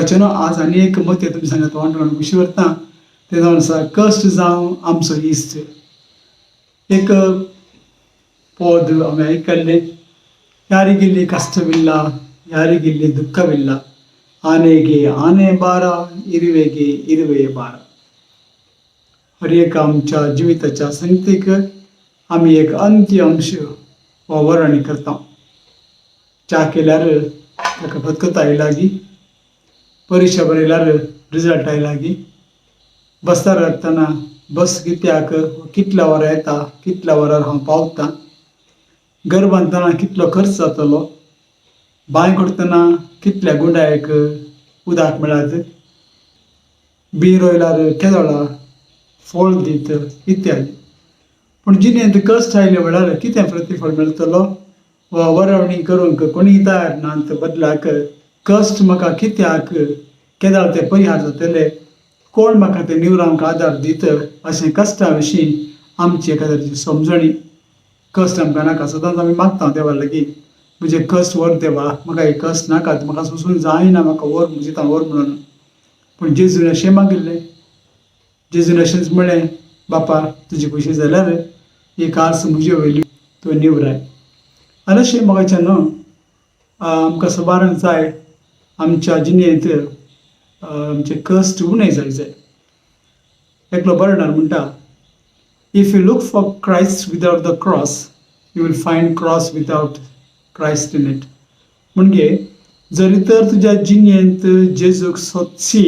मोगाचेनो आज आनी एक मत तुमी सांगता वांटून खुशी व्हरता ते जावन आसा कश्ट जावं आमचो इश्ट. एक ಪೋದು ಅಮೆರಿಕಲ್ಲಿ ಯಾರಿಗಿಲ್ಲಿ ಕಷ್ಟವಿಲ್ಲ, ಯಾರಿಗಿಲ್ಲಿ ದುಃಖವಿಲ್ಲ, ಆನೆಗೆ ಆನೆ ಭಾರ, इरुवेगे इरुवे भार. हर एक आमच्या जिविताच्या संगतीक आमी एक अंत्य अंश वर्णन करता. च्या केल्यार ताका फतकताय लागी, परीक्षा बरयल्यार रिजल्ट आय लागी, बसतार आसतना बस कित्याक कितल्या वरां येता, कितल्या वरार हांव पावता, घर बांदतना कितलो खर्च जातलो, बांय करतना कितल्या गुंडायक उदक मेळत, बी रोयल्यार केदोळा फळ दीत इत्यादी. पूण जिणेंत कश्ट आयले वेळार कितें प्रतिफळ मेळटलो वा वरवणी करूंक कोणीय तयार नात. बदलाक कश्ट म्हाका कित्याक केदाळ ते परिहार जातले, कोण म्हाका ते निवरांक आदार दित, अशें कश्टा विशीं आमची एका तरेची समजणी. कश्ट आमकां नाका, सदांच आमी मागता देवा लागीं म्हजे कश्ट व्हर देवा, म्हाका हे कश्ट नाकात, म्हाका सोंसून जायना, म्हाका व्हर जितां व्हर म्हणून. पूण जेजून अशें मागिल्लें, जेजून अशेंच म्हळें, बापा तुजी खुशी जाल्यार ही कारस म्हजे वयली तूं निवराय. आनी अशें मोगाचें न्हू, आमकां सबाराक जाय आमच्या जिणेंत आमचे कश्ट उणें जाय. एकलो बर्नार्ड म्हणटा, if you look for Christ without the cross you will find cross without Christ in it. म्हणजे जरी तर तुज्या जिणेंत जेजूक सोदशी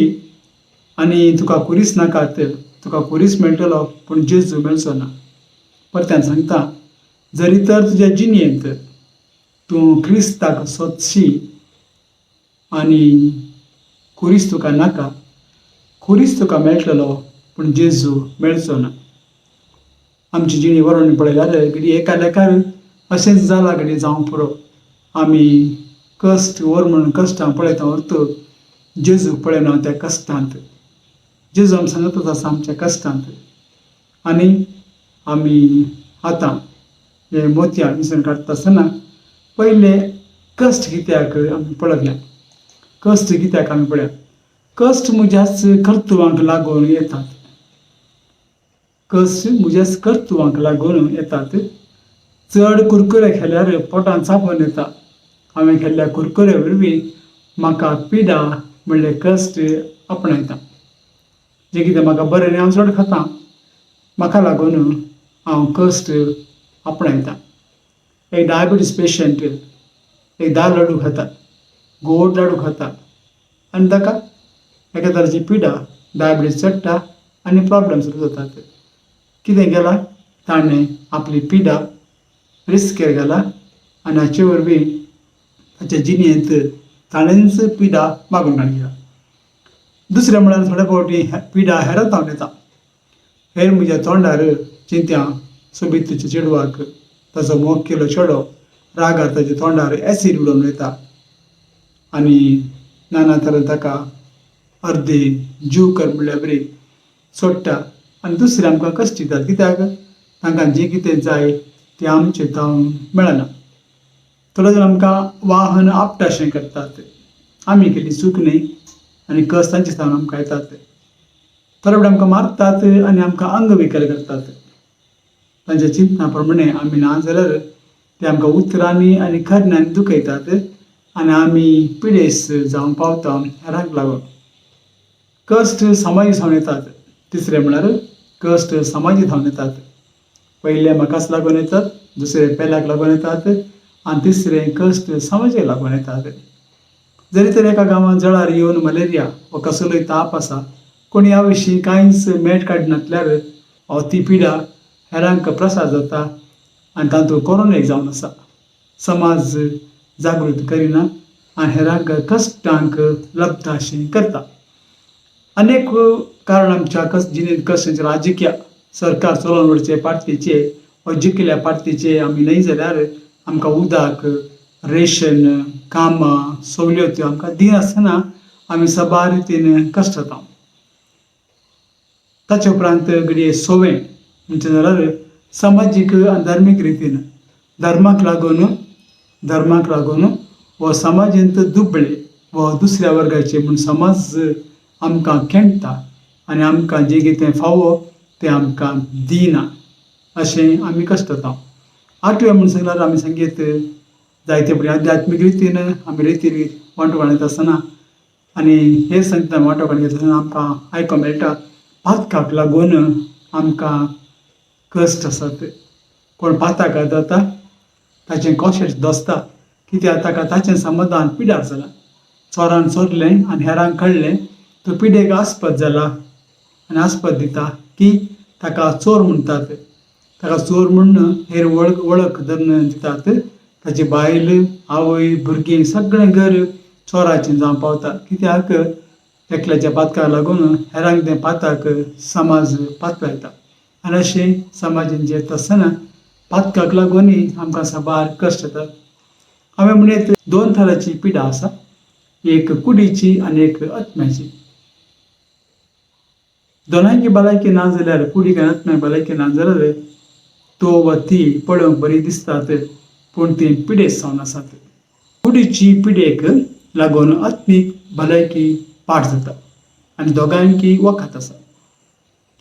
आनी तुका कुरीस नाकात, तुका कुरीस मेळटलो पूण जेजू मेळचो ना. परत्यान सांगता, जरी तर तुज्या जिणेंत तूं क्रिस्ताक सोदशी आनी कुरीस तुका नाका, कुरीस तुका मेळटलो पूण जेजू मेळचो ना. आमची जिणी वरोणी पळयल्यार घडी एका लेकार अशेंच जालां घडी जावं पुरो. आमी कश्ट व्हर म्हणून कश्टां पळयता व्हरतो, जेजूक पळयना त्या कश्टांत. जेजू आमी सांगतच आसा आमच्या कश्टांत. आनी आमी आतां हे मोतयां विसरून काडटा आसतना पयले कश्ट कित्याक आमी पळोवया. कश्ट कित्याक आमी पळया. कश्ट म्हज्याच कर्तुवांक लागून येतात. कश्ट म्हज्याच कर्तुवांक लागून येतात. चड कुरकुरे खाल्यार पोटांत चापोन येता. हांवें केल्ल्या कुरकुरे वरवीं म्हाका पिडा म्हणल्यार कश्ट आपणायता. जें कितें म्हाका बरें न्ही हांव चड खाता, म्हाका लागून हांव कश्ट आपणायता. एक डायबिटीज पेशंट एक 10 लाडू खाता, गोड लाडू खाता, आनी ताका एका तरेची पिडा, डायबिटीज चडटा आनी प्रॉब्लेम सुरू जातात. कितें केलां ताणें आपली पिडा रिस्केर घाला आनी हाचे वरवीं ताच्या जिणेंत ताणेंच पिडा मागून हाडल्या. दुसरें म्हळ्यार थोडे फावटी पिडा हेरांत हांव येता. हेर म्हज्या तोंडार चिंत्या सोबीतच्या चेडवाक ताचो मोग केलो चेडो रागार ताच्या तोंडार एसीड उडोवन वयता आनी नाना तरेन ताका अर्दे जीव कर म्हणल्यार बरी सोडटा. आनी दुसरे आमकां कश्ट दितात. कित्याक तांकां जें कितें जाय तें आमचें जावंक मेळना. थोडे जाण आमकां वाहन आपटाशें करतात. आमी केली चूक न्ही आनी कश्ट तांचे जावन आमकां येतात. थोडे फावटी आमकां मारतात आनी आमकां अंगविकल करतात. तांच्या चिंतना प्रमाणे आमी ना जाल्यार ते आमकां उतरांनी आनी खरण्यांनी दुखयतात आनी आमी पिडेस्त जावंक पावता हेरांक लागून. कश्ट समाजीक जावन येतात. तिसरें म्हळ्यार कश्ट समाजीक जावन येतात. पयले म्हाकाच लागून येतात, दुसरे पेल्याक लागून येतात आनी तिसरें कश्ट समाजाक लागून येतात. जरी तर एका गांवांत जळार येवन मलेरिया वा कसलोय ताप आसा, कोणी ह्या विशीं कांयच मेळ काडनातल्यार ती पिडा हेरांक प्रसार जाता आनी तातूंत कोरोना एक जावन आसा. समाज जागृत करिना आनी हेरांक कश्टांक लबता अशें करता. अनेक कारण आमच्या जिणेंत कश्टांचे राजकीय सरकार चलोवन वडचे पार्टीचे वा जिखल्या पार्टीचे आमी न्हय जाल्यार आमकां उदक, रेशन, कामां, सवलत्यो आमकां दिनासतना आमी सबार रितीन कश्ट जाता. ताचे उपरांत घडये सोवें म्हणजे जाल्यार समाजीक आनी धार्मीक रितीन धर्माक लागून वो समाजांत दुबळे व दुसऱ्या वर्गाचे म्हूण समाज आमकां खेळटा आनी आमकां जें कितें फावो तें आमकां दिना अशें आमी कश्टता. 8वें म्हूण सांगल्यार आमी सांगीत जायते बरी आध्यात्मीक रितीन आमी रिती वांटो घेत आसतना आनी हे सांगता वांटो घेत आसतना आमकां आयको मेळटा पातकाक लागून आमकां कश्ट आसात. कोण पाताक जाता ताचें कशें दसता कित्याक ताका ताचें समाधान पिड्यार जालां. चोरान चोरलें आनी हेरांक कळ्ळें तो पिडेक आस्पद जाला आनी आस्पद दिता की ताका चोर म्हणटात. ताका चोर म्हूण हेर वळख धरून दितात. ताची बायल आवय भुरगीं सगळें घर चोराचें जावं पावता कित्याक एकल्याच्या पातकाक लागून हेरांक तें पाताक समाज पातलायता. आनी अशें समाजान जेत आसतना पातकाक लागूनय आमकां साबार कश्ट जातात. हांवें म्हणत 2 तरांची पिडा आसा, एक कुडीची आनी एक आत्म्याची. दोनांयची भलायकी ना जाल्यार कुडीक आनी आत्म्याक भलायकी ना जाल्यार तो वा ती पळोवंक बरी दिसतात पूण ती पिडेत सावन आसात. कुडीची पिडेक लागून आत्मीक भलायकी पाड जाता आनी दोगांयकी वखद आसा.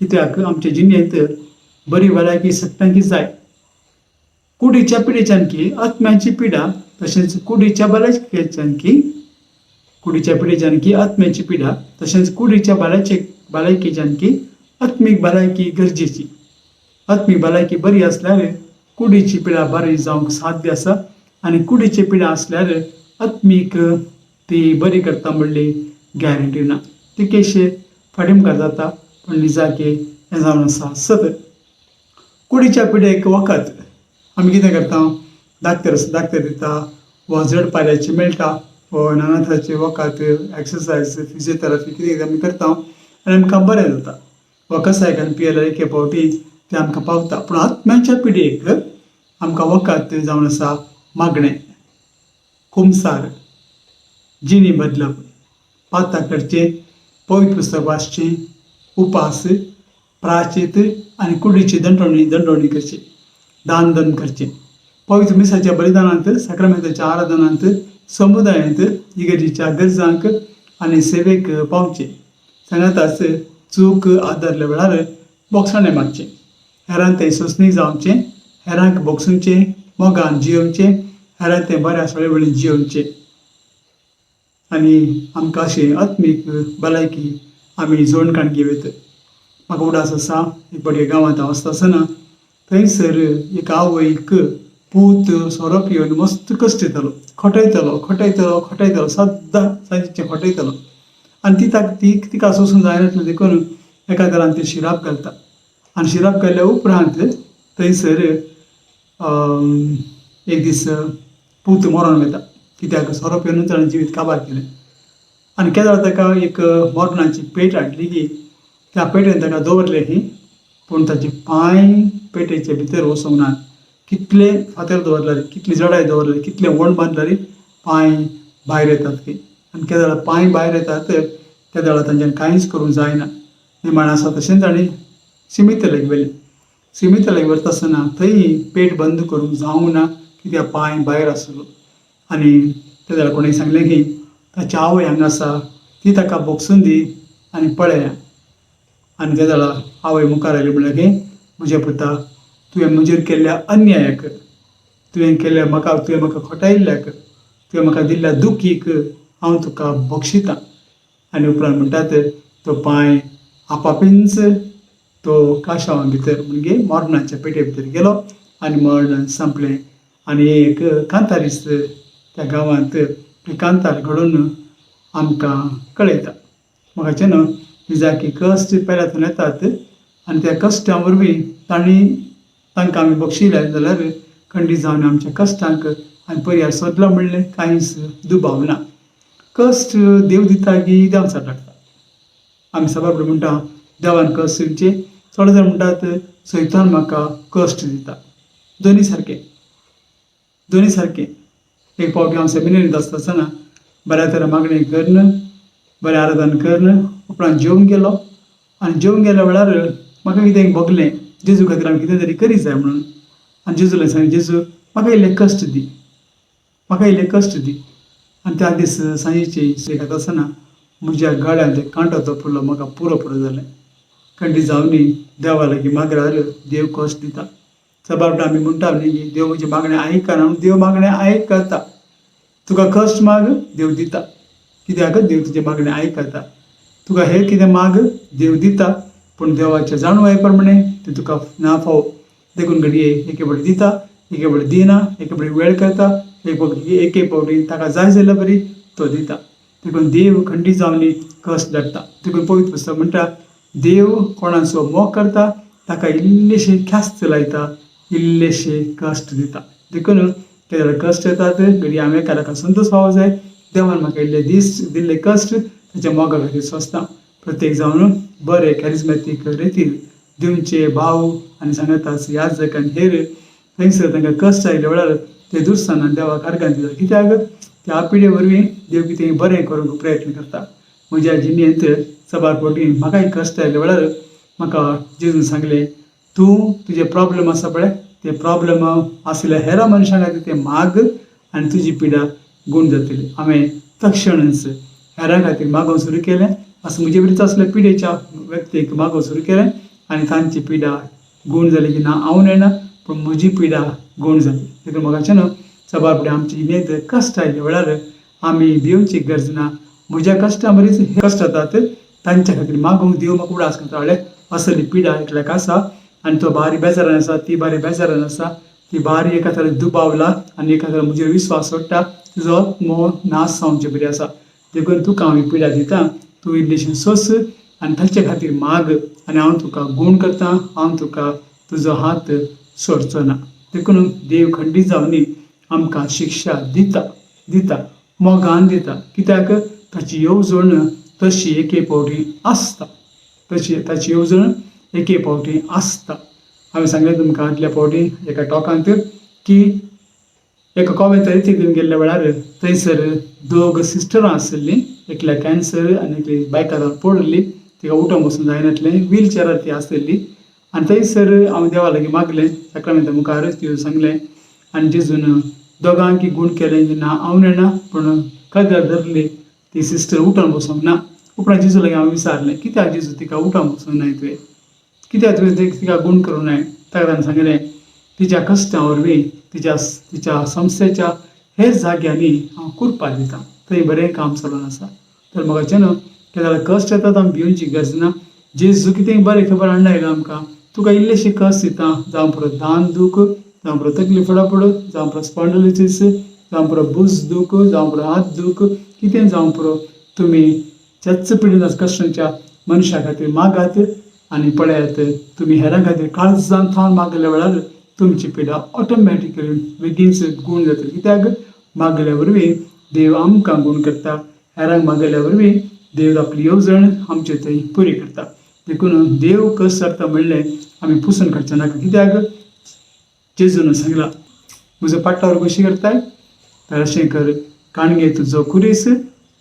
कित्याक आमच्या जिणेंत बरी भलायकी सगळ्यांकी जाय. कुडीच्या पिडेच्यानकी आत्म्याची पिडा तशेंच कुडीच्या पिडेच्यानकी आत्म्याची पिडा तशेंच कुडीच्या भलायकेच्यानकी आत्मीक भलायकी गरजेची. आत्मीक भलायकी बरी आसल्यार कुडीची पिडा बरी जावंक साध्य आसा आनी कुडीची पिडा आसल्यार आत्मीक ती बरी करता म्हणली गॅरंटी ना. ती केशे फाटीं मुखार जाता पूण लिजाके हें जावन आसा सत. कुडीच्या पिडेक वखद आमी कितें करता दाखतर दिता वा जड पाऱ्याची मेळटा वा नाना तरांचे वखद एक्सरसायज फिजिओथेरपी कितें आमी करता आनी आमकां बरें जाता. वा कसायकान पियेल्यार एके फावटी तें आमकां पावता. पूण आत्म्याच्या पिडेक आमकां वखद जावन आसा मागणें, खुमसार, जिणी बदलप, पातां करचें, पवित्र पुस्तक वाचचें, उपास, प्राचीत आनी कुडीची दंडोवणी करची, दान धर्म करचें, पवित्र मिसाच्या बलिदानांत, साक्रामेंताच्या आराधनांत, समुदायांत इगर्जेच्या गरजांक आनी सेवेक पावचें. सांगाताच चूक आदारल्या वेळार बोगसणें मागचें, हेरांत तें सोंसणी जावचें, हेरांक बोगसूंचें, मोगान जियोवचें, हेरांत तें बऱ्या सळेवळीन जियोवचें. आनी आमकां अशी आत्मीक भलायकी आमी जोडकाण घेवत. म्हाका उडास आसा एक बडे गांवांत हांव वचता आसतना थंयसर एक आवयक पूत सोरोप येवन मस्त कश्ट दितालो, खोटयतालो सद्दां सांजेचें खोटयतालो आनी तिका सोंसूंक जायनासलें देखून एका तरान ती शिराप घालता. आनी शिराप घाल्ल्या उपरांत थंयसर एक दीस पूत मरोन वता कित्याक सोरोप येवन ताणें जिवीत काबार केलें. आनी केदो ताका एक मरणाची पेट हाडली की त्या पेटेन ताका दवरलें ही पूण ताचे पांय पेटेचे भितर वचोंक ना. कितले फातर दवरल्यार, कितली जडाय दवरली, कितले वण बांदल्यार पांय भायर येतात की. आनी केदो पांय भायर येतात त्या वेळार तांच्यान कांयच करूंक जायना. निमाण आसा तशें ताणें सिमितलेक व्हेलें. सिमितलेक व्हरता आसतना थंय पेट बंद करूंक जावंक ना कित्याक पांय भायर आसलो. आनी त्या वेळार कोणें सांगलें की ताची आवय हांगा आसा ती ताका बोगसून दी आनी पळया. आनी त्या वेळार आवय मुखार आयली म्हणलें की म्हज्या पुता तुवें म्हजेर केल्ल्या अन्यायाक, तुवें म्हाका खोटायिल्ल्याक, तुवें म्हाका दिल्ल्या दुखीक हांव तुका बक्षितां. आनी उपरांत म्हणटात तो पांय आपापींच तो काशावा भितर म्हणजे मरणाच्या पेटे भितर गेलो आनी मरण संपलें. आनी एक कांतार इस्त त्या गांवांत कांतार घडोवन आमकां कळयता. म्हाकाचे न्हू निजाकी कश्ट पेल्यातून येतात आनी त्या कश्टां वरवीं तांकां आमी बक्षिले जाल्यार खंडीत जावन आमच्या कश्टांक आनी पर्याय सोदलो म्हणलें कांयच दुबाव ना. कश्ट देव दिता की देंवचार लागता. आमी सबार म्हणटा देवान कश्ट दिवचे, थोडे जाण म्हणटात सैतान म्हाका कश्ट दिता. दोनी सारकें. एक फावटी हांव सेमिनारींत आसता आसतना बऱ्या तरेन मागणी करन, बरें आराधन करन उपरांत जेवंक गेलो आनी जेवंक गेल्या वेळार म्हाका कितें भोगलें जेजू खातीर हांव कितें तरी करी जाय म्हणून. आनी जेजूला सांगलें जेजू म्हाका इल्लें कश्ट दी. आनी त्या दीस सांजेची शिकत आसतना म्हज्या गळ्यांत एक कांटो तोपलो, म्हाका पुरो जालें. खंडी जावन देवा लागीं मागल्या जाल्यार देव कश्ट दिता. सबाबडो आमी म्हणटा न्ही की देव म्हजी मागणें आयकना, देव मागणें आयकता. तुका कश्ट माग, देव दिता. कित्याक देव तुजें मागणें आयकता. तुका हें कितें माग, देव दिता. पूण देवाच्या जाणवाये प्रमाणे तें तुका नाफाव. देखून घडये एके फावटी दिता, एके फावटी दिना, एके फावटी वेळ करता, एके फावटी ताका जाय जाल्यार बरी तो दिता. देखून देव खंडी जावन कश्ट धाडटा. देखून पवित्र पुस्तक म्हणटा देव कोणाचो मोग करता ताका इल्लेशे ख्यास्त लायता, इल्लेशे कश्ट दिता. देखून ते जाल्यार कश्ट येतात, घडये हांवें एका संतोश पावो जाय. देवान म्हाका इल्ले दीस दिल्ले कश्ट ताच्या मोगा खातीर सोंसता. प्रत्येक जावन बरे कॅरिझमॅटीक रितीन दिवचे भाव आनी सांगातास याजक आनी हेर थंयसर तांकां कश्ट आयले वेळार ते दुरसाना देवाक आर्गां दितात. कित्याक त्या पिढे वरवीं देव कितें बरें करूंक प्रयत्न करता. म्हज्या जिणेंत सबार फावटी म्हाकाय कश्ट आयले वेळार म्हाका जेजून सांगलें, तूं तुजे प्रॉब्लेम आसा पळय ते प्रॉब्लेम आसल्या हेरा मनशां खातीर ते माग आनी तुजी पिडा गूण जातली. हांवें तक्षणच हेरां खातीर मागोवंक सुरू केलें. असं म्हजे बरीच असल्या पिडेच्या व्यक्तीक मागोवंक सुरू केलें आनी तांची पिडा गूण जाली की ना हांव न्हयना पूण म्हजी पिडा गूण जाली. देखून म्हाका न्हू सबार फुडें आमची जिणेंत कश्ट आयले वेळार आमी भिवची गरज ना. म्हज्या कश्टां बरीच हे कश्ट जातात तांच्या खातीर मागोवंक देव म्हाका उडास करता. असली पिडा एकल्याक आसा आनी तो बारी बेजारान आसा, ती बारी बेजारान आसा, ती बारी एका तरेन दुबावला आनी एका तरेन म्हजेर विस्वास सोडटा. तुजो मोह नाश जावचे बरी आसा. देखून तुका हांव पिडा दिता, तूं इल्लेशें सोंस आनी ताचे खातीर माग आनी हांव तुका गूण करता. हांव तुका तुजो हात सोडचो ना. देखून देव खंडीत जावन आमकां शिक्षा दिता मोगान दिता. कित्याक ताची येवजण तशी एके फावटी आसता. ताची येवजण एके फावटी आसता. हांवें सांगलें तुमकां आदल्या फावटी एका टॉकांत की एका कोवेंत रितीन गेल्ल्या वेळार थंयसर दोग सिस्टरां आसलीं. एकल्या कॅन्सर आनी एकली बायकार पडली. तिका उठोंक बसूंक जायनासलें, व्हील चॅरार ती आसलेली. आनी थंयसर हांव देवा लागीं मागलें, सक्रामेंता मुखार तितून सांगलें आनी जेजून दोगांक गूण केलें की ना हांव न्हयना पूण काजार धरली ती सिस्टर उठोन बसूंक ना. उपरांत जेजू लागीं हांवें विचारलें, कित्याक जेजू तिका उठोंक बसूंक नाय तुवें, कित्याक तुवें तिका गूण करूंक नाय. ताका ताणें सांगलें तिच्या कश्टां वरवीं तिच्या संस्थेच्या हेर जाग्यांनी हांव कुरपा दिता, थंय बरें काम चलून आसा. तर म्हाका न्हू ते जाल्यार कश्ट येतात आमी भिवची गरज ना. जेजू कितें बरें खबर हाडून आयला आमकां. तुका इल्लेशें कश्ट दिता, जावं पुरो दान दूख, जावं पुरो तकली फडाफड, जावं पुरो स्पॉन्डलायटीस, जावं पुरो भुज दूख, जावं पुरो हात दूख, कितें जावं पुरो तुमी चच्च पिडीन कश्टांच्या मनशा खातीर मागात आनी पळयात तुमी हेरां खातीर काळजान थावन मागल्या वेळार तुमची पिडा ऑटोमॅटिकली बेगीनच गूण जातली. कित्याक मागल्या वरवीं देव आमकां गूण करता. हेरांक मागल्या वरवीं देव आपली येवजण आमचे थंय पुरी करता. देखून देव कश्ट करता म्हणलें आमी पुसून काडचें नाका. कित्याक जेजून सांगलां म्हजो पाटलावर कशी करताय तर अशें कर, काणगे तुजो कुरीस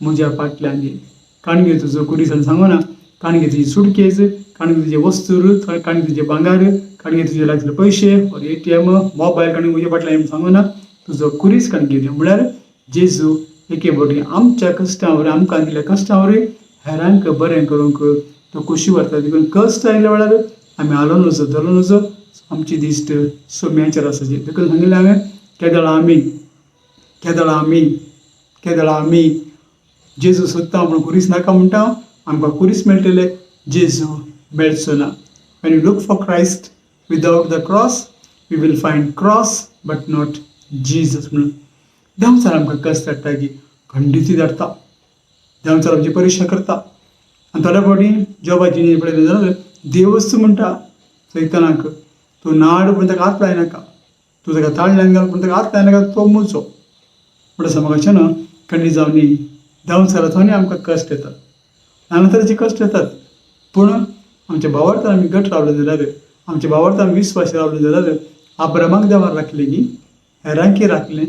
म्हज्या फाटल्यान ये. काणगे तुजो कुरीस आनी सांगूना, काणगे तुजी सुटकेस, काणगे तुजे वस्तूर, काणगे तुजे भांगार, काणगे तुजे लागले पयशे और ATM मोबायल काणगे म्हज्या फाटल्यान येवन सांगूना, तुजो कुरीस काणगे घे. म्हळ्यार जेजू एके फावटी आमच्या कश्टां वरवीं आमकां दिल्ल्या कश्टां वरवीं हेरांक बरें करूंक तो खोशी व्हरता. देखून कश्ट आयल्या वेळार आमी हालोवन वचो, धरून वचो, आमची दिश्ट सोम्याचेर आसाची. देखून सांगिल्लें हांवें केदळां आमी जेजू सोदता म्हणून कुरीस नाका म्हणटा, आमकां कुरीस मेळटलें, जेजू मेळचो ना. When you look for Christ without the cross, we will find cross but not Jesus. म्हणून देंवचार आमकां कश्ट धाडटा की खंडीत धाडटा. देंवचार आमची परीक्षा करता. आनी थोड्या फावटी जॉबाची न्ही पळयलें जाल्यार देवच म्हणटा सैतानाक तूं नाड पूण ताका हात लायनाका, तूं ताका ताळ्यान घाल पूण ताका हात लायनाका, तो मुचो. म्हणटा समाजाचें न्हू खंडीत जावन देंवचारांतूय आमकां कश्ट येतात, नाना तरेचे कश्ट येतात. पूण आमच्या भावार्थान आमी घट रावले जाल्यार, आमच्या भावार्थान आमी विस्वास रावले जाल्यार आब्रामाक देवान राखलें की हेरांकी राखलें,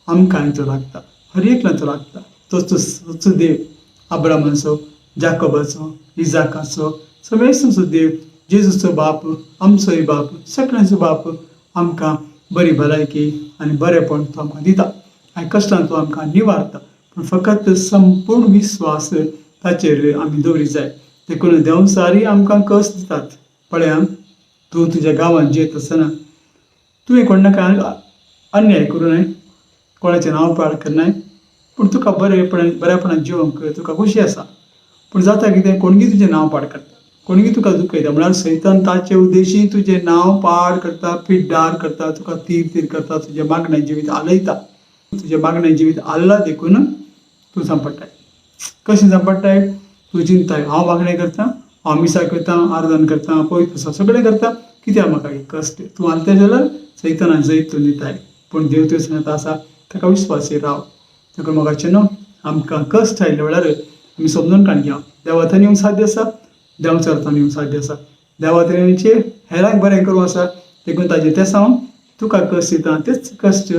आमकांय तो राखता, हर एकल्याक तो राखता. तोच देव अब्रामाचो, जाकोबाचो, इजाकाचो, सगळ्यांचो देव, जेजूचो बाप, आमचोय बाप, सगळ्यांचो बाप आमकां बरी भलायकी आनी बरेंपण तो आमकां दिता आनी कश्टांत तो आमकां निवारता. पूण फकत संपूर्ण विस्वास ताचेर आमी दवरी जाय. देखून देंवचारी आमकां कस दितात. पळया, तूं तुज्या गांवांत जियेत आसतना तुवें कोणाका अन्याय करूं न्हय, कोणाचें नांव पाड करनाय, पूण तुका बऱ्यापणान जिवंक तुका खोशी आसा. पूण जाता कितें, कोणगी तुजें नांव पाड करता, कोणगी तुका दुखयता. म्हळ्यार सैतान ताचे उद्देशी तुजें नांव पाड करता, पिड्डार करता, तुका तीर करता, तुजें मागणें जिवीत आलयता. तुजें मागणें जिवीत आल्ला देखून तूं सांपडटाय. कशें सांपडटाय? तूं चिंताय, हांव मागणें करतां, हांव मिसा करतां, आराधन करतां, पवित्र आसा, सगळें करतां, कित्याक म्हाका कश्ट? तूं आलतें जाल्यार सैतानान जैत दिताय. पूण देव तुवें सांगता आसा ताका विस्वासीर राव. देखून मोगाचें न्हू, आमकां कश्ट आयले वेळार आमी समजून काडया देवा थंय येवंक साध्य आसा, देंवचार थंय येवंक साध्य आसा. देवा थंयचे हेरांक बरें करूं आसा. देखून ताजें तें सांग तुका कश्ट दिता, तेच कश्ट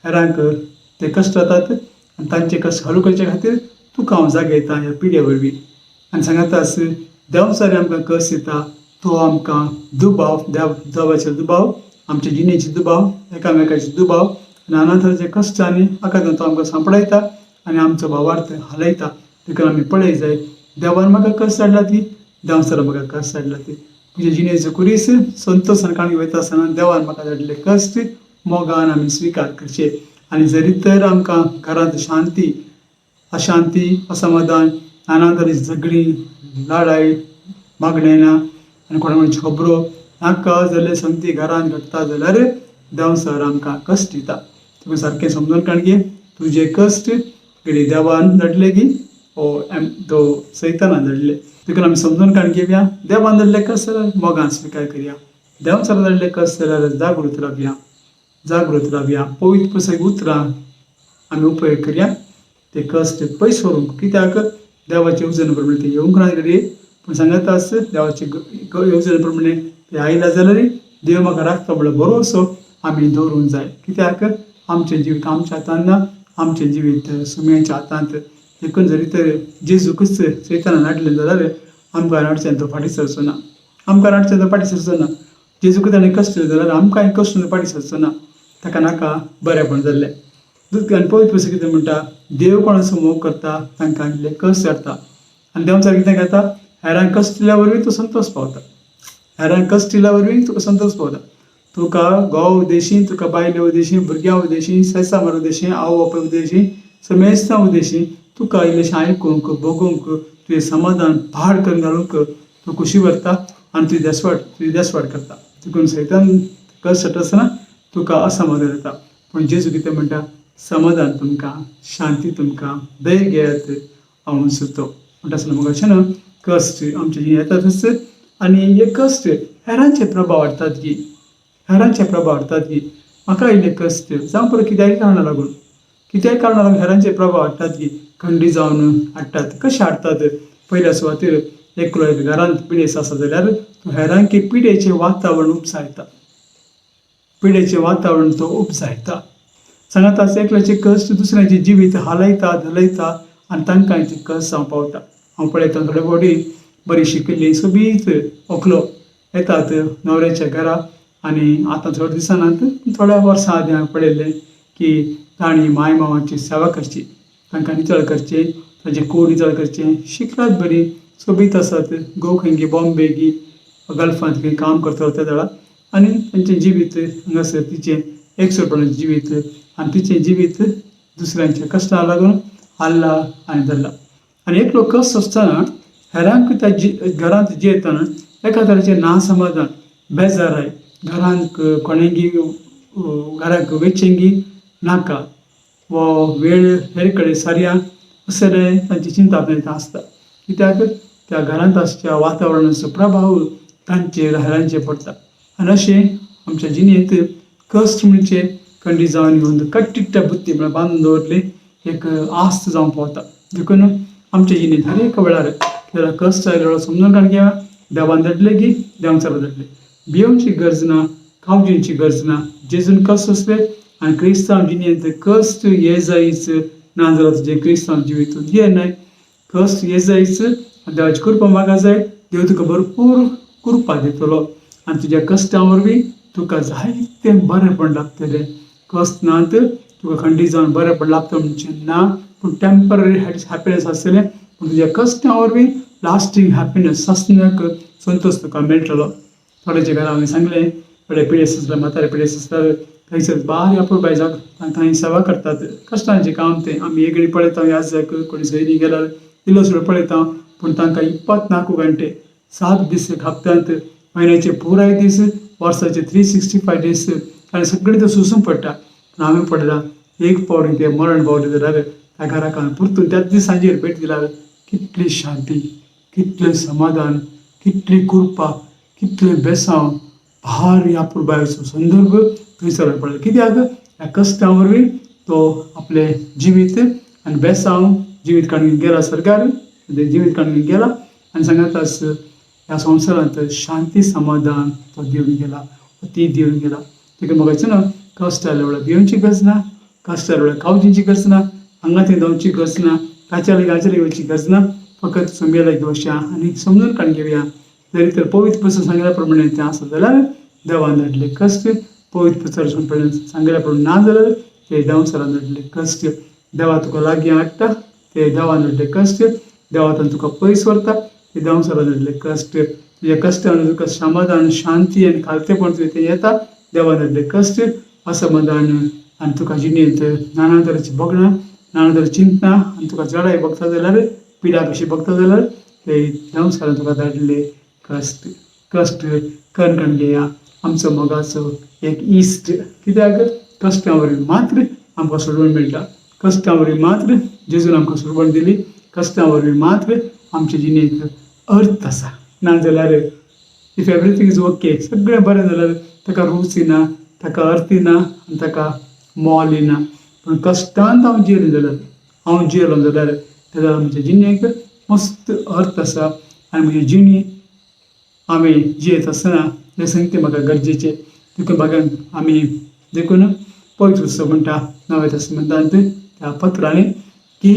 हेरांक ते कश्ट जातात आनी तांचे कश्ट हळू करचे खातीर तुका हांव जागयता ह्या पिड्या वरवीं. आनी सांगाता आस देंवचारी आमकां कश्ट दिता, तो आमकां दुबाव, देवाचेर दुबाव, आमच्या जिणेचे दुबाव, एकामेकाचे दुबाव, नानातरांचे कश्टांनी आकांतान तो आमकां सांपडायता आनी आमचो भावार्थ हालयता. देखून आमी पळय जाय, देवान म्हाका कश्ट धाडला ती, देंवचारान म्हाका कश्ट धाडला ती. तुजे जिणेचो कुरीस संतोशान काणी वयता आसतना देवान म्हाका धाडले कश्ट मोगान आमी स्विकार करचे. आनी जरी तर आमकां घरांत शांती, अशांती, असमाधान, नाना तरेची झगडीं, लढाई, मागणें ना आनी कोणा म्हणचे खबरो नाका जाल्यार समती घरांत घडटा जाल्यार देंवचार आमकां कश्ट दिता. तुका सारकें समजून काणगे तुजे कश्ट घडी देवान धाडले की तो सैतानान धाडले. देखून आमी समजून काणगे घेवया, देवान धाडले कश्ट जाल्यार मोगान स्विकार करया, देंवचार धाडले कश्ट जाल्यार जागृत रावया, पवित्र पुस्तक उतरां आमी उपयोग करया. ते कश्ट पयस व्हरूंक, कित्याक देवाचे येवजणे प्रमाणे ते येवंक ना घडये. पूण सांगता आस देवाचे येवजणे प्रमाणे ते आयला जाल्यार देव म्हाका राखता म्हणलो भरोसो आमी दवरूंक जाय. कित्याक आमचें जिवीत आमच्या हातांत ना, आमचें जिवीत सुमयाच्या हातांत. देखून जरी तर जेजू क्रिस्त सैतानान हाडलें जाल्यार आमकां हाडच्यान तो फाटीं सरचो ना, आमकां हाडच्यान तो फाटीं सरचो ना. जेजू ताणें कश्ट दिले जाल्यार आमकां कश्ट फाटीं सरचो ना. ताका नाका बरेंपण जाल्लें. आनी पवित्र पुस्तक कितें म्हणटा, देव कोणाचो मोग करता तांकां इल्ले कश्ट धाडटा. आनी देंवचार कितें करता, हेरांक कश्ट दिल्या वरवीं तूं संतोश पावता. हेरांक कश्ट दिल्या वरवीं तुका संतोश पावता. तुका घोव उदेशी, तुका बायले उदेशी, भुरग्यां उदेशी, सेसामार उदेशी, आवय बापाय उदेशी, समेस्तां उदेशी तुका इल्लेशें आयकूंक, बगूंक, तुवें समाधान भाड करून घालूंक तूं खुशी व्हरता आनी तुजी देसवाड करता. देखून सैतान कश्ट हाडटा आसतना तुका असमाधान येता. पूण जेजू कितें म्हणटा, समाधान तुमकां, शांती तुमकां, दय घेयात हांव सुचो म्हणटा आसतना मोगाचें न्हू, कश्ट आमचे जिणेंत येतातच. आनी हे कश्ट हेरांचे प्रभाव हाडटात की, म्हाका इल्ले कश्ट जावं पळय कित्याय कारणां लागून हेरांचे प्रभाव हाडटात की, खंडी जावन हाडटात. कशें हाडटात? पयल्या सुवातेर एकलो एक घरांत पिडेस आसा जाल्यार तो हेरांक पिडेचें वातावरण तो उपजायता. सांगात आसा एकल्याचे कश्ट दुसऱ्यांचे जिवीत हालयता, धलयता आनी तांकां ते कश्ट जावं पावता. हांव पळयता थोडे फावटी बरी शिकिल्ली सोबीत व्हंकलो येतात न्हवऱ्याच्या घरा आनी आतां थोड्या दिसांनांत थोड्या वर्सां आदीं हांवें पळयल्लें की तांणी माय मांवाची सेवा करची, तांकां नितळ करचें, ताजें कूड नितळ करचें. शिकलात बरी, सोबीत आसात, घोव खंय गी बॉम्बे गी गल्फांत खंय काम करता त्या वेळार आनी तांचें जिवीत हांगासर तिचें एकसरपणाचें जिवीत आनी तिचें जिवीत दुसऱ्यांच्या कश्टाक लागून हाल्ला आनी धरला. आनी एकलो कश्ट आसतना हेरांक त्या घरांत जियेतना एका तरेचें नासमाधान, बेजाराय, घरांत कोणेंगी घराक वेचेंगी नाका वो वेळ हेर कडेन सारया अशें तांची चिंता आसता. कित्याक त्या घरांत आसच्या वातावरणाचो प्रभाव तांचेर हेरांचेर पडटा. आनी अशें आमच्या जिणेंत कश्ट म्हणजे खंडी जावन येवन कट्टिट्ट बुद्धी म्हळ्यार बांदून दवरली एक आस्त जावं पावता. देखून आमच्या जिणेंत हर एक वेळार कश्ट आयलो समजून काडया, देवान धाडले की देंवचार धाडले. भियोवची गरज ना, काळजीची गरज ना. जेजून कश्ट असले आनी क्रिस्तांव जिणेंत कश्ट येजायच ना जाल्यार तुजें क्रिस्तांव जिवीत तूं जियेनाय. कश्ट येजायच, देवाची कृपा मागा जाय, देव तुका भरपूर कृपा दितलो आनी तुज्या कश्टां वरवीं तुका जायतें बरेंपण लागतलें. कश्ट नात तुका खंडी जावन बरेंपण लागता म्हणचें ना, पूण टेम्पररी हॅपिनेस आसतलें पूण तुज्या कश्टां वरवीं लास्टींग हॅपिनेस सस्नक संतोष तुका मेळटलो. थोड्याच्या घरा हांवें सांगलें थोडे पिडेस आसता म्हातारे पिडेस आसतात थंयसर बारी आपूण बायजाक थंय सेवा करतात कश्टांचें काम तें आमी एक घडी पळयता याजक कोणी सैरी गेल्यार इल्लो सुद्दां पळयता पूण तांकां 24 घंटे 7 दीस हप्त्यांत म्हयन्याचे पुराय दीस वर्साचे 365 डेज ताणें सगळें तें सोंसूंक पडटा. पूण हांवें पळयलां एक पावटी तें मरण पावलें जाल्यार त्या घराक हांवें परतून त्याच दिसांचेर भेट दिल्यार कितली शांती, कितलें समाधान, कितली कृपा, कितलें बेसांव भारी आपुरबायेचो संदर्भ थंयसर पळयलो. कित्याक ह्या कश्टां वरवीं तो आपलें जिवीत आनी बेसांव जिवीत काडून गेला सरकार जिवीत काडून गेला आनी सांगात ह्या संवसारांत शांती समाधान तो दिवन गेला ती दिवन गेला. देखून म्हाका दिसना कश्ट आयल्या वेळार भिवची गरज ना, कश्ट आयल्या वेळार खावची गरज ना, हांगा थंय धांवची गरज ना, ताच्या लागीं हाच्या लागीं वचची गरज ना. फकत सुमया लागीं वचया आनी समजून काडून घेवया. जरी तर पवित्र पुस्तक सांगल्या प्रमाणे तें आसत जाल्यार देवान धाडले कश्ट पवित्र पुस्तक सांगल्या प्रमाणे ना जाल्यार ते देंवसरान धाडले कश्ट. देवा तुका लागीं हाडटा ते देवान धाडले कश्ट. देवान तुका पयस व्हरता ते देंवसरान धाडले कश्ट. तुज्या कश्टान तुका समाधान शांती आनी खालतेपण तुवें येता देवान धाडले कश्ट असमाधान आनी तुका जिणेंत नाना तरेची बोगणां नाना तरेची चिंतना आनी तुका जडाय बगता जाल्यार पिडा कशी बगता जाल्यार ते देंवसरान तुका धाडले कश्ट. कश्ट कणकण घेया आमचो मोगाचो एक इश्ट. कित्याक कश्टां वरवीं मात्र आमकां सोडवण मेळटा. कश्टां वरवीं मात्र जेजून आमकां सोडवण दिली. कश्टां वरवीं मात्र आमचे जिणेंत अर्थ आसा. नाजाल्यार इफ एवरीथींग इज ओके सगळें बरें जाल्यार ताका रूच येना ताका अर्थ येना आनी ताका मोल येना. पूण कश्टांत हांव जियेलो जाल्यार ताका आमच्या जिणेक मस्त अर्थ आसा आनी म्हजी जिणी आमी जियेत आसतना हें सांगतें म्हाका गरजेचें. देखून भागान आमी देखून पवित्र पुस्तक म्हणटा नव्या तestamenतांत त्या पत्रांनी की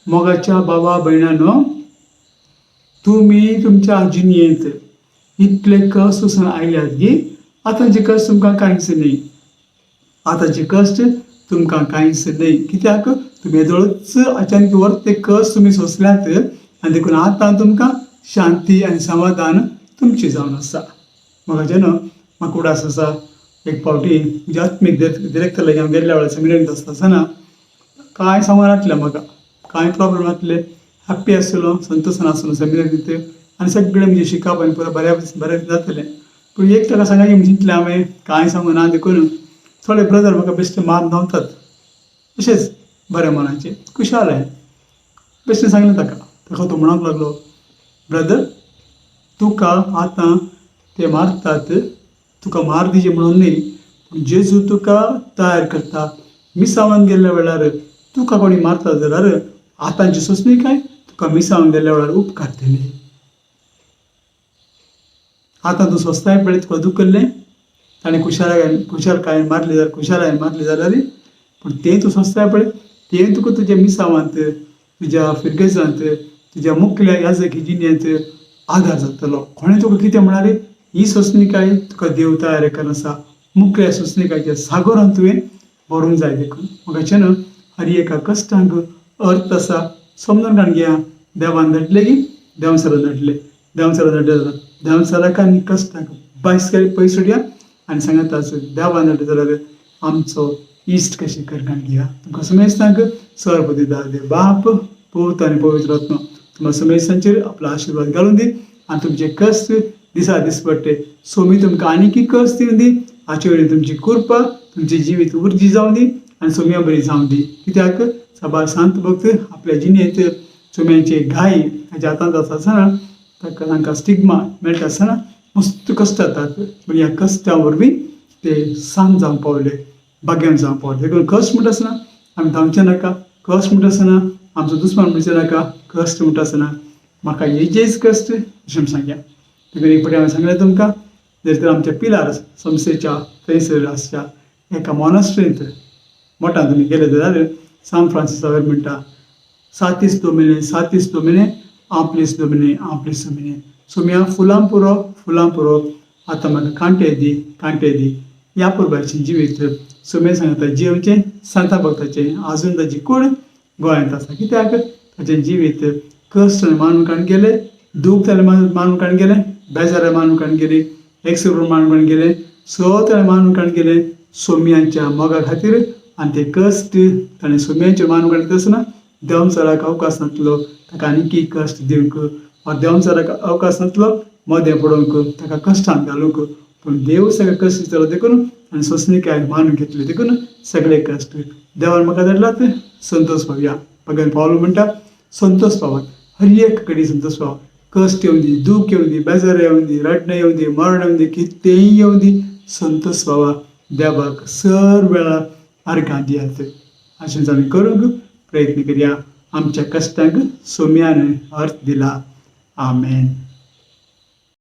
मोगाच्या भावा भयणांनो तुमी तुमच्या जिणेंत इतले कश्ट वचून आयल्यात की आतांचे कश्ट तुमकां कांयच न्ही. आतांचे कश्ट तुमकां कांयच न्ही. कित्याक तुमी येदोळच अचानक वर ते कश्ट तुमी सोंसल्यात आनी देखून आतां तुमकां शांती आनी समाधान तुमची जावन आसा. म्हाका म्हाका उडास आसा एक फावटी म्हज्या आत्मीक डिरेक्टर लागीं हांव गेल्ल्या वेळार सेमिनारींत आसतना कांय सांगून नासलें म्हाका कांय प्रॉब्लेम नासले हॅप्पी आसलो संतोशान आसलो सेमिनारींत आनी सगळें म्हणजे शिकप आनी पुरो बरें जातलें. पूण एक ताका सांगा म्हणजे चिंतलें हांवें कांय सांगूं ना देखून थोडे ब्रदर म्हाका बेश्टे मार धांवतात अशेंच बऱ्या मनाचे खुशाल हांवें बेश्टें सांगलें ताका तो म्हणूंक लागलो ब्रदर तुका आतां ते मारतात तुका मार दिजे म्हणून न्ही पूण जेजू तुका तयार करता. मिसावान गेल्ल्या वेळार तुका कोणी मारता जाल्यार आतांची सोंसणी काय तुका मिसावान गेल्ल्या वेळार उपकारतली. आतां तूं सोंसताय पळय तुका दुख केल्लें ताणें खुशालकायेन मारली जाल्यार पूण तें तूं सोंसताय पळय तें तुका तुज्या मिसावांत तुज्या फिरगेजांत तुज्या मुखल्या याजकी जिणेंत आदार जातलो. कोणें तुका कितें म्हणाले ही सोंसणीकाय तुका देव तयार करन आसा. मुखल्या सोंसणीकायच्या सागोरांत तुवें भरूंक जाय. देखून म्हाका हर एका कश्टांक अर्थ आसा. समजून काडून घेया देवान धाडले की देंवसरान धाडले देंवसराक आनी कश्टांक बायस पयस सोडया आनी सांगात देवान धाडले जाल्यार आमचो इश्ट कशें करकान घेया. तुमकां समेस्तांक सर्वपदी दादे बाप पूत आनी पवित्र आत्मा तुमकां समेस्तांचेर आपलो आशिर्वाद घालून दी आनी तुमचे कश्ट दिसा दीस पडटे सोमी तुमकां आनीक कश्ट दिवन दी. हाचे वरवीं तुमची कृपा तुमचें जिवीत उर्जी जावं दी आनी सोम्या बरी जावं दी. कित्याक सबार सांत भक्त आपल्या जिणेंत सोम्याचे घाई हाच्या हातांत आसतना तांकां स्टिग्मा मेळटा आसतना मस्त कश्ट जातात. पूण ह्या कश्टां वरवीं ते सांत जावंक पावले भाग्यान जावंक पावले. देखून कश्ट म्हणटा आसतना आमी धांवचे नाका. कश्ट म्हणटा आसतना आमचो दुस्मान म्हणचे नाका. कश्ट म्हणटा आसतना म्हाका हेजेच कश्ट अशें सांगया. देखून एक फावटी हांवें सांगलें तुमकां जर तर आमच्या पिलार संस्थेच्या थंयसर आसच्या एका मॉनस्ट्रींत मोठान तुमी गेले जाल्यार सान फ्रांसिसावर म्हणटा सातीस दोमिने आंपलीस दोमिने सोम्या फुलां पुरो आतां म्हाका कांटे दी ह्या पुरबाचें जिवीत सोम्या सांगता जिवचें सांता भक्ताचें आजून ताची कूड गोंयांत आसा. कित्याक ताचें जिवीत कश्ट मानून काडून गेलें, दूख ताणें मानून काडून गेलें, बेजारां मानून काडून गेलीं, एक्सिडेंट मानून काडून गेलें, सगळें ताणें मानून काडून गेलें सोमयांच्या मोगा खातीर. आनी ते कश्ट ताणें सोमयांचेर मानून काडले आसतना देंवचाराक अवकाश नासलो ताका आनीक कश्ट दिवंक, वा देंवचाराक अवकाश नासलो मोदें पडोवंक, ताका कश्टांत घालूंक. पूण देव सगळे कश्ट दितलो देखून आनी सोंसणीकाय मानून घेतली देखून सगळे कश्ट देवान म्हाका धाडलात संतोष पावया. भगवान पावलो म्हणटा संतोष पावात, हर एक कडेन संतोष पावा. कश्ट येवं दी, दूख येवं दी, बेजार येवं दी, रडणें येवं दी, मरण येवं दी, कितेंय येवं दी, संतोष पावा. देवाक सर वेळार अर्घां दियात. अशेंच आमी करूंक प्रयत्न करया. आमच्या कश्टांक सोम्यान अर्थ दिला. आमेन.